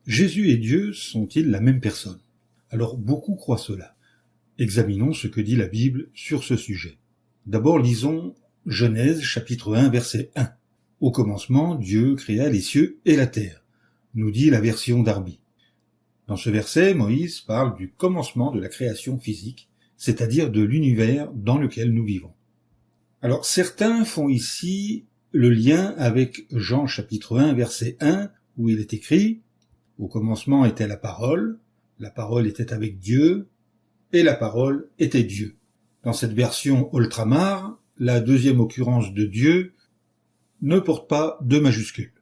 Jésus et Dieu sont-ils la même personne? Alors beaucoup croient cela. Examinons ce que dit la Bible sur ce sujet. D'abord lisons Genèse chapitre 1 verset 1. Au commencement, Dieu créa les cieux et la terre, nous dit la version Darby. Dans ce verset, Moïse parle du commencement de la création physique, c'est-à-dire de l'univers dans lequel nous vivons. Alors certains font ici le lien avec Jean chapitre 1 verset 1 où il est écrit « Au commencement était la parole était avec Dieu, et la parole était Dieu ». Dans cette version Ultramar, la deuxième occurrence de Dieu ne porte pas de majuscule.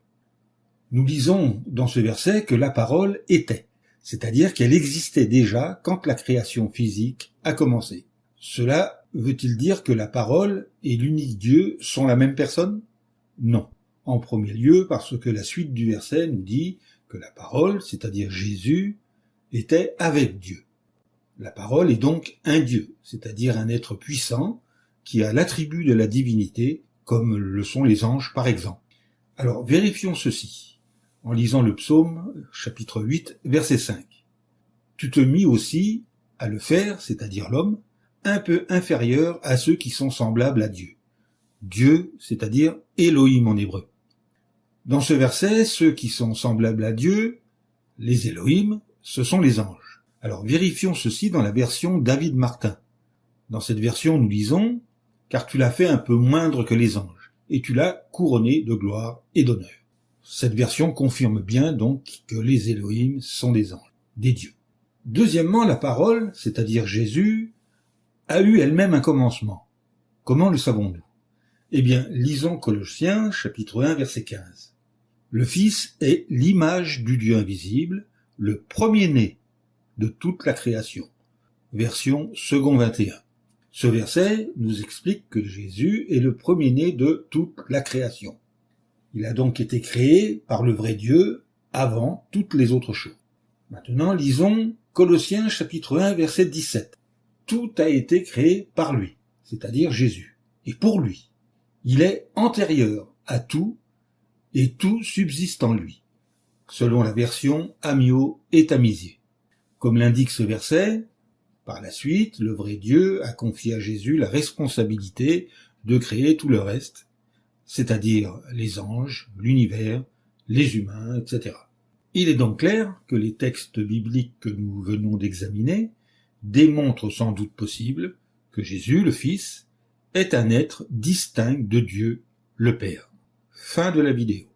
Nous lisons dans ce verset que la parole était, c'est-à-dire qu'elle existait déjà quand la création physique a commencé. Cela veut-il dire que la parole et l'unique Dieu sont la même personne? Non. En premier lieu, parce que la suite du verset nous dit que la parole, c'est-à-dire Jésus, était avec Dieu. La parole est donc un Dieu, c'est-à-dire un être puissant qui a l'attribut de la divinité, comme le sont les anges par exemple. Alors vérifions ceci, en lisant le psaume chapitre 8 verset 5. Tu te mis aussi à le faire, c'est-à-dire l'homme, un peu inférieur à ceux qui sont semblables à Dieu. Dieu, c'est-à-dire Elohim en hébreu. Dans ce verset, ceux qui sont semblables à Dieu, les Elohim, ce sont les anges. Alors vérifions ceci dans la version David Martin. Dans cette version, nous lisons « Car tu l'as fait un peu moindre que les anges, et tu l'as couronné de gloire et d'honneur. » Cette version confirme bien donc que les Elohim sont des anges, des dieux. Deuxièmement, la parole, c'est-à-dire Jésus, a eu elle-même un commencement. Comment le savons-nous? Eh bien, lisons Colossiens chapitre 1 verset 15. Le Fils est l'image du Dieu invisible, le premier-né de toute la création. Version second 21. Ce verset nous explique que Jésus est le premier-né de toute la création. Il a donc été créé par le vrai Dieu avant toutes les autres choses. Maintenant, lisons Colossiens chapitre 1 verset 17. Tout a été créé par lui, c'est-à-dire Jésus, et pour lui. Il est antérieur à tout, et tout subsiste en lui, selon la version Amiot et Tamisier. Comme l'indique ce verset, par la suite, le vrai Dieu a confié à Jésus la responsabilité de créer tout le reste, c'est-à-dire les anges, l'univers, les humains, etc. Il est donc clair que les textes bibliques que nous venons d'examiner démontrent sans doute possible que Jésus, le Fils, est un être distinct de Dieu, le Père. Fin de la vidéo.